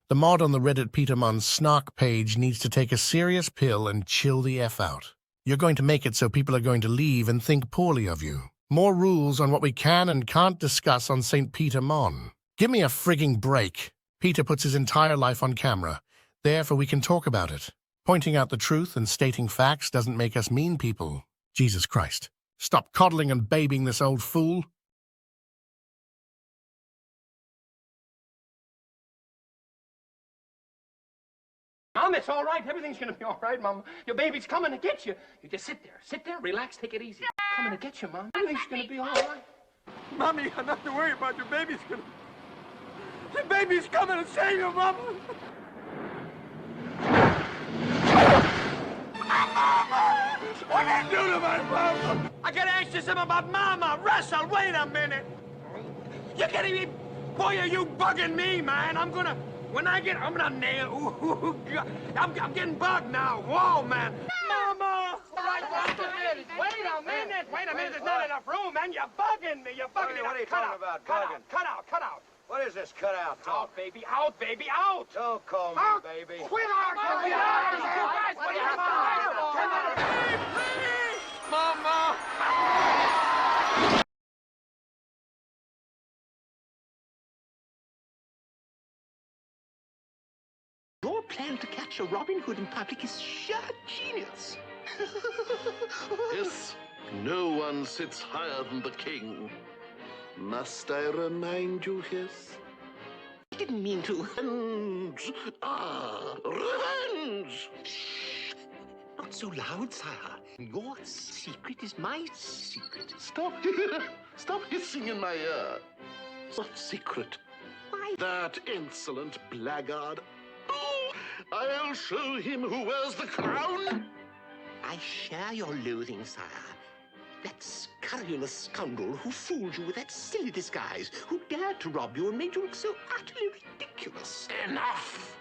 The mod on the Reddit petermonn snark page needs to take a serious pill and chill the F out. You're going to make it so people are going to leave and think poorly of you. More rules on what we can and can't discuss on St. Peter Monn. Give me a frigging break. Peter puts his entire life on camera. Therefore we can talk about it. Pointing out the truth and stating facts doesn't make us mean people. Jesus Christ. Stop coddling and babying this old fool. Mom, it's all right. Everything's going to be all right, Mom. Your baby's coming to get you. You just sit there, relax, take it easy. Coming to get you, Mom. Everything's going to be all right. Mommy, you have nothing to worry about. Your baby's coming to save you, Mama. Mama! What did you do to my mama? I get anxious about Mama. Russell, wait a minute. You're getting me. Boy, are you bugging me, man. I'm gonna nail. Ooh, I'm getting bugged now. Whoa, man. Mama! Wait a minute. There's not enough room, man. You're bugging me. What are you talking about, bugging? Cut out. What is this cutout talk? Out, baby, out. Don't call me baby. Quit arguing. What do you have? Mama! Your plan to catch a Robin Hood in public is sheer genius. Yes, no one sits higher than the king. Must I remind you, Hiss? I didn't mean to. Revenge! Revenge! Shh! Not so loud, sire. Your secret is my secret. Stop hissing in my ear. What secret? Why? That insolent blackguard. Oh, I'll show him who wears the crown. I share your loathing, sire. That scurrilous scoundrel who fooled you with that silly disguise, who dared to rob you and made you look so utterly ridiculous. Enough!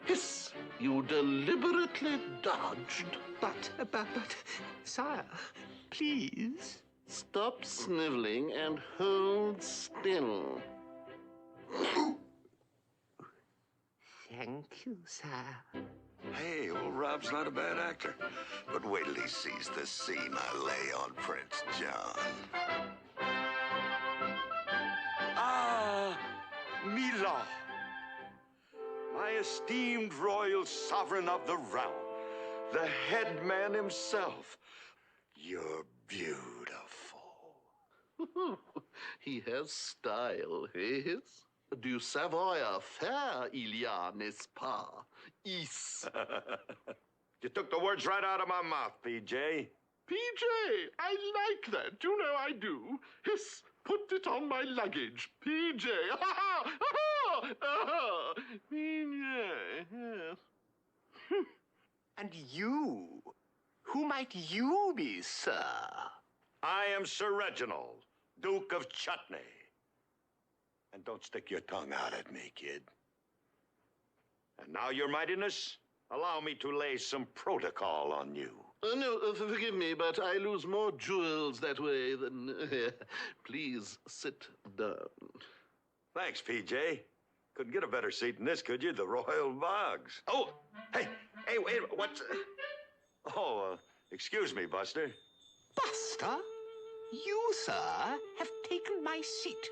Hiss, you deliberately dodged. But, sire, please. Stop sniveling and hold still. Thank you, sire. Hey, old Rob's not a bad actor. But wait till he sees the scene I lay on Prince John. Ah, Mila. My esteemed royal sovereign of the realm. The head man himself. You're beautiful. He has style, Hiss. Du Savoy fair, il y a, n'est-ce pas? Is. You took the words right out of my mouth, PJ. PJ, I like that. You know I do. Hiss, put it on my luggage. PJ. PJ, yes. And you? Who might you be, sir? I am Sir Reginald, Duke of Chutney. And don't stick your tongue out at me, kid. And now, Your Mightiness, allow me to lay some protocol on you. No, forgive me, but I lose more jewels that way than... Please sit down. Thanks, PJ. Couldn't get a better seat than this, could you? The Royal Bogs. Oh, hey, wait, what's... excuse me, Buster. Buster? You, sir, have taken my seat.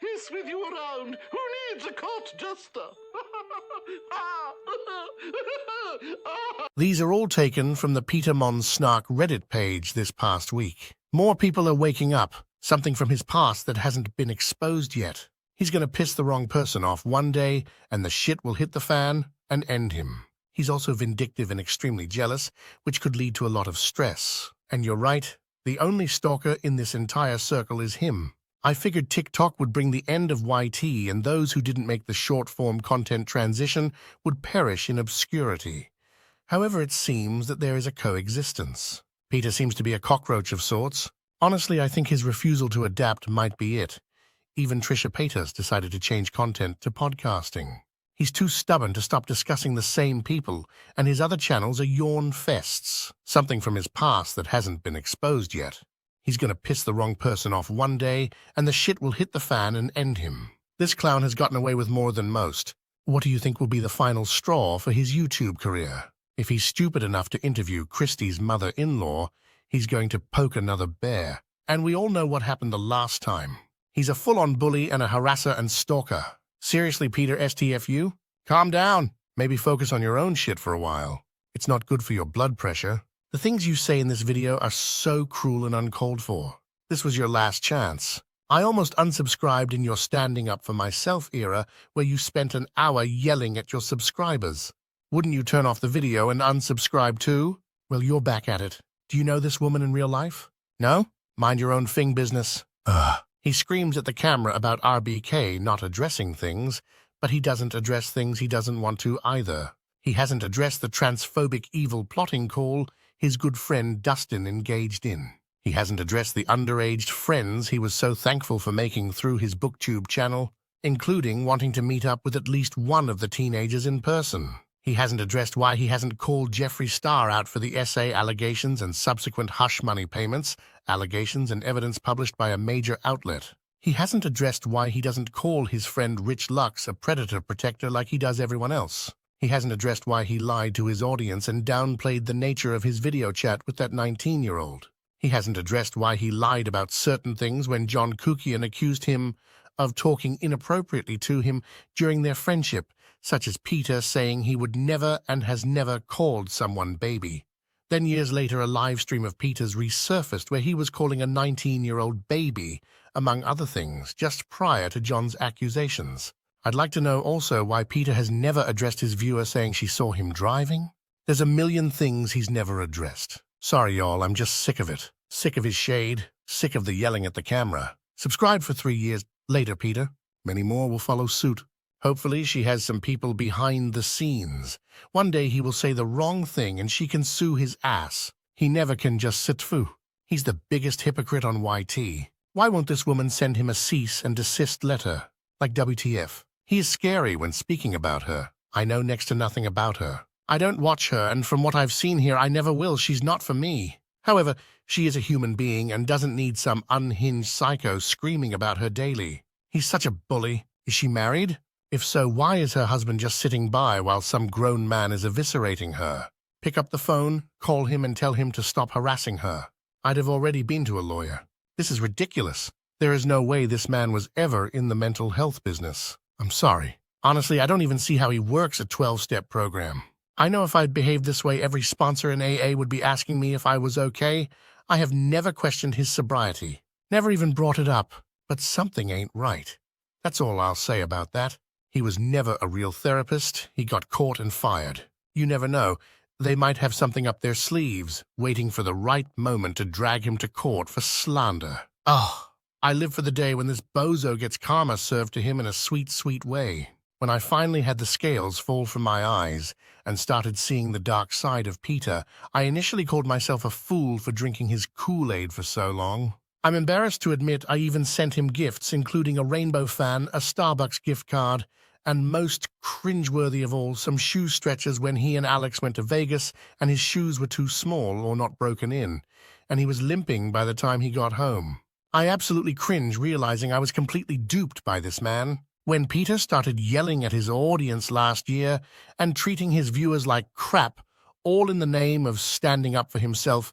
Hiss with you around. Who needs a court jester? These are all taken from the petermonn snark Reddit page this past week. More people are waking up, something from his past that hasn't been exposed yet. He's going to piss the wrong person off one day, and the shit will hit the fan and end him. He's also vindictive and extremely jealous, which could lead to a lot of stress. And you're right, the only stalker in this entire circle is him. I figured TikTok would bring the end of YT, and those who didn't make the short-form content transition would perish in obscurity. However, it seems that there is a coexistence. Peter seems to be a cockroach of sorts, Honestly, I think his refusal to adapt might be it. Even Trisha Paytas decided to change content to podcasting. He's too stubborn to stop discussing the same people, and his other channels are yawn fests, something from his past that hasn't been exposed yet. He's going to piss the wrong person off one day, and the shit will hit the fan and end him. This clown has gotten away with more than most. What do you think will be the final straw for his YouTube career? If he's stupid enough to interview Christie's mother-in-law, he's going to poke another bear. And we all know what happened the last time. He's a full-on bully and a harasser and stalker. Seriously, Peter STFU? Calm down. Maybe focus on your own shit for a while. It's not good for your blood pressure. The things you say in this video are so cruel and uncalled for. This was your last chance. I almost unsubscribed in your standing up for myself era where you spent an hour yelling at your subscribers. Wouldn't you turn off the video and unsubscribe too? Well, you're back at it. Do you know this woman in real life? No? Mind your own thing business. He screams at the camera about RBK not addressing things, but he doesn't address things he doesn't want to either. He hasn't addressed the transphobic evil plotting call his good friend Dustin engaged in. He hasn't addressed the underaged friends he was so thankful for making through his BookTube channel, including wanting to meet up with at least one of the teenagers in person. He hasn't addressed why he hasn't called Jeffree Star out for the essay allegations and subsequent hush money payments, allegations and evidence published by a major outlet. He hasn't addressed why he doesn't call his friend Rich Lux a predator protector like he does everyone else. He hasn't addressed why he lied to his audience and downplayed the nature of his video chat with that 19-year-old. He hasn't addressed why he lied about certain things when John Kukian accused him of talking inappropriately to him during their friendship, such as Peter saying he would never and has never called someone baby. Then years later, a live stream of Peter's resurfaced where he was calling a 19-year-old baby, among other things, just prior to John's accusations. I'd like to know also why Peter has never addressed his viewer saying she saw him driving. There's a million things he's never addressed. Sorry, y'all, I'm just sick of it. Sick of his shade, sick of the yelling at the camera. Subscribe for 3 years later, Peter. Many more will follow suit. Hopefully she has some people behind the scenes. One day he will say the wrong thing and she can sue his ass. He never can just sit fu. He's the biggest hypocrite on YT. Why won't this woman send him a cease and desist letter? Like WTF. He is scary when speaking about her. I know next to nothing about her. I don't watch her, and from what I've seen here, I never will. She's not for me. However, she is a human being and doesn't need some unhinged psycho screaming about her daily. He's such a bully. Is she married? If so, why is her husband just sitting by while some grown man is eviscerating her? Pick up the phone, call him and tell him to stop harassing her. I'd have already been to a lawyer. This is ridiculous. There is no way this man was ever in the mental health business. I'm sorry. Honestly, I don't even see how he works a 12-step program. I know if I'd behaved this way, every sponsor in AA would be asking me if I was okay. I have never questioned his sobriety. Never even brought it up. But something ain't right. That's all I'll say about that. He was never a real therapist. He got caught and fired. You never know. They might have something up their sleeves, waiting for the right moment to drag him to court for slander. Oh, I live for the day when this bozo gets karma served to him in a sweet, sweet way. When I finally had the scales fall from my eyes and started seeing the dark side of Peter, I initially called myself a fool for drinking his Kool-Aid for so long. I'm embarrassed to admit I even sent him gifts, including a Rainbow fan, a Starbucks gift card, and most cringeworthy of all, some shoe stretchers when he and Alex went to Vegas and his shoes were too small or not broken in, and he was limping by the time he got home. I absolutely cringe realizing I was completely duped by this man. When Peter started yelling at his audience last year and treating his viewers like crap, all in the name of standing up for himself,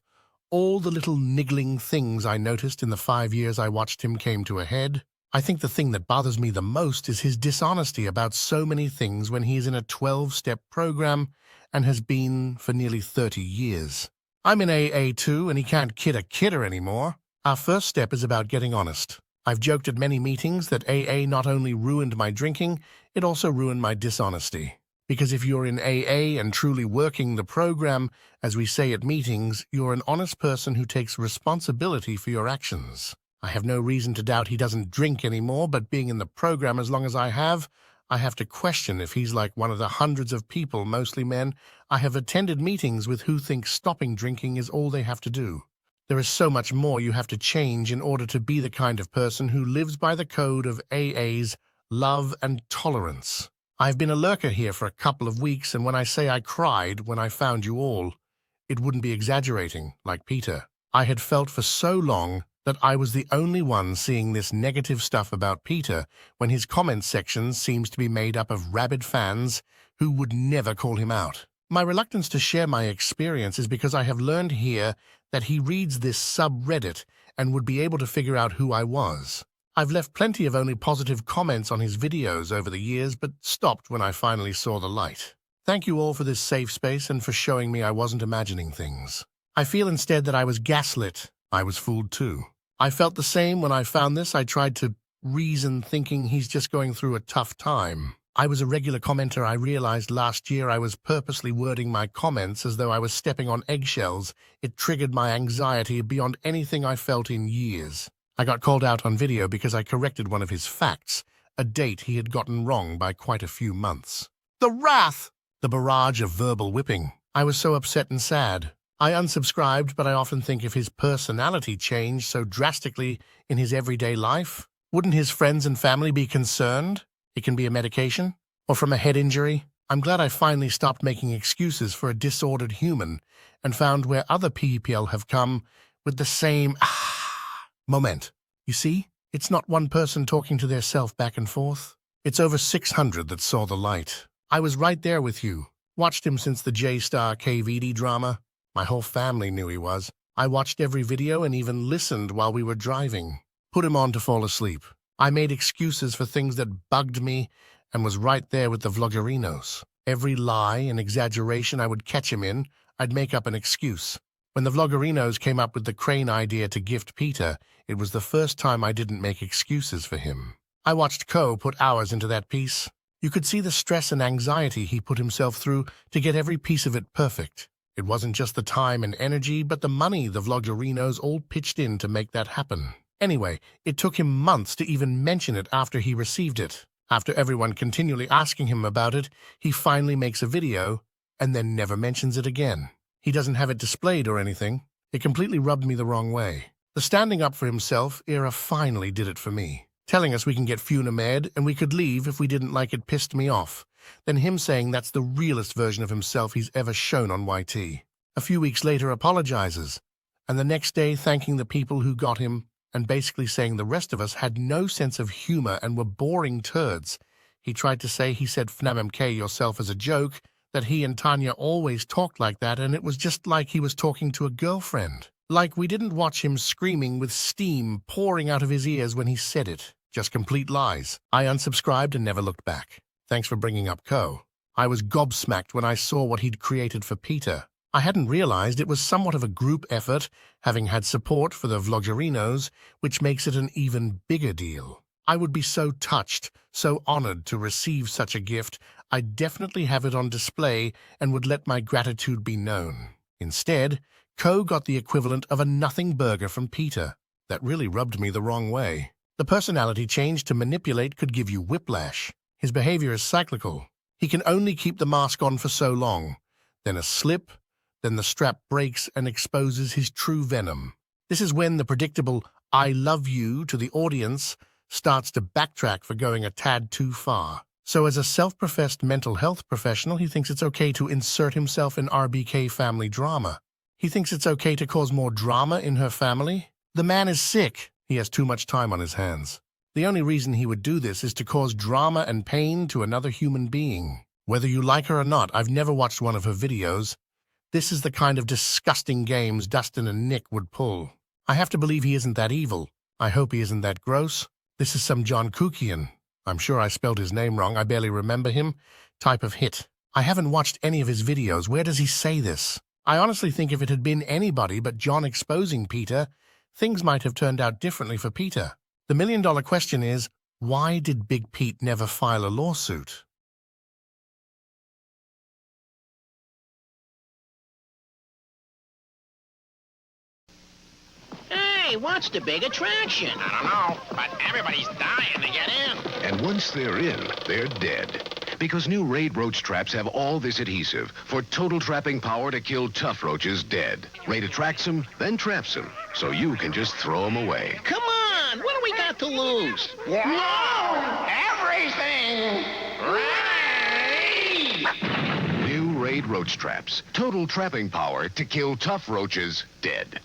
all the little niggling things I noticed in the 5 years I watched him came to a head. I think the thing that bothers me the most is his dishonesty about so many things when he's in a 12-step program and has been for nearly 30 years. I'm in AA too, and he can't kid a kidder anymore. Our first step is about getting honest. I've joked at many meetings that AA not only ruined my drinking, it also ruined my dishonesty. Because if you're in AA and truly working the program, as we say at meetings, you're an honest person who takes responsibility for your actions. I have no reason to doubt he doesn't drink anymore, but being in the program as long as I have to question if he's like one of the hundreds of people, mostly men, I have attended meetings with who think stopping drinking is all they have to do. There is so much more you have to change in order to be the kind of person who lives by the code of AA's love and tolerance. I've been a lurker here for a couple of weeks, and when I say I cried when I found you all, it wouldn't be exaggerating, like Peter. I had felt for so long that I was the only one seeing this negative stuff about Peter when his comment section seems to be made up of rabid fans who would never call him out. My reluctance to share my experience is because I have learned here that he reads this subreddit and would be able to figure out who I was. I've left plenty of only positive comments on his videos over the years, but stopped when I finally saw the light. Thank you all for this safe space and for showing me I wasn't imagining things. I feel instead that I was gaslit. I was fooled too. I felt the same when I found this. I tried to reason, thinking he's just going through a tough time. I was a regular commenter. I realized last year I was purposely wording my comments as though I was stepping on eggshells. It triggered my anxiety beyond anything I felt in years. I got called out on video because I corrected one of his facts, a date he had gotten wrong by quite a few months. The wrath! The barrage of verbal whipping. I was so upset and sad. I unsubscribed, but I often think if his personality changed so drastically in his everyday life, wouldn't his friends and family be concerned? It can be a medication, or from a head injury. I'm glad I finally stopped making excuses for a disordered human and found where other people have come with the same moment. You see, it's not one person talking to their self back and forth. It's over 600 that saw the light. I was right there with you. Watched him since the J-Star KVD drama. My whole family knew he was. I watched every video and even listened while we were driving. Put him on to fall asleep. I made excuses for things that bugged me and was right there with the vloggerinos. Every lie and exaggeration I would catch him in, I'd make up an excuse. When the vloggerinos came up with the crane idea to gift Peter, it was the first time I didn't make excuses for him. I watched Ko put hours into that piece. You could see the stress and anxiety he put himself through to get every piece of it perfect. It wasn't just the time and energy, but the money the vloggerinos all pitched in to make that happen. Anyway, it took him months to even mention it after he received it. After everyone continually asking him about it, he finally makes a video and then never mentions it again. He doesn't have it displayed or anything. It completely rubbed me the wrong way. The standing up for himself era finally did it for me. Telling us we can get Funamed and we could leave if we didn't like it pissed me off. Then him saying that's the realest version of himself he's ever shown on YT. A few weeks later apologizes, and the next day thanking the people who got him and basically saying the rest of us had no sense of humor and were boring turds. He tried to say he said FNAMMK yourself as a joke, that he and Tanya always talked like that, and it was just like he was talking to a girlfriend. Like we didn't watch him screaming with steam pouring out of his ears when he said it. Just complete lies. I unsubscribed and never looked back. Thanks for bringing up Ko. I was gobsmacked when I saw what he'd created for Peter. I hadn't realized it was somewhat of a group effort, having had support for the vloggerinos, which makes it an even bigger deal. I would be so touched, so honored to receive such a gift. I'd definitely have it on display and would let my gratitude be known. Instead, Ko got the equivalent of a nothing burger from Peter. That really rubbed me the wrong way. The personality change to manipulate could give you whiplash. His behavior is cyclical. He can only keep the mask on for so long. Then a slip, then the strap breaks and exposes his true venom. This is when the predictable "I love you" to the audience starts to backtrack for going a tad too far. So as a self-professed mental health professional, he thinks it's okay to insert himself in RBK family drama. He thinks it's okay to cause more drama in her family. The man is sick. He has too much time on his hands. The only reason he would do this is to cause drama and pain to another human being. Whether you like her or not, I've never watched one of her videos. This is the kind of disgusting games Dustin and Nick would pull. I have to believe he isn't that evil. I hope he isn't that gross. This is some John Kukian. I'm sure I spelled his name wrong. I barely remember him. Type of hit. I haven't watched any of his videos. Where does he say this? I honestly think if it had been anybody but John exposing Peter, things might have turned out differently for Peter. The million-dollar question is, why did Big Pete never file a lawsuit? Hey, what's the big attraction? I don't know, but everybody's dying to get in. And once they're in, they're dead. Because new Raid roach traps have all this adhesive for total trapping power to kill tough roaches dead. Raid attracts them, then traps them, so you can just throw them away. Come on, what do we got to lose? Everything! Raid! New Raid roach traps. Total trapping power to kill tough roaches dead.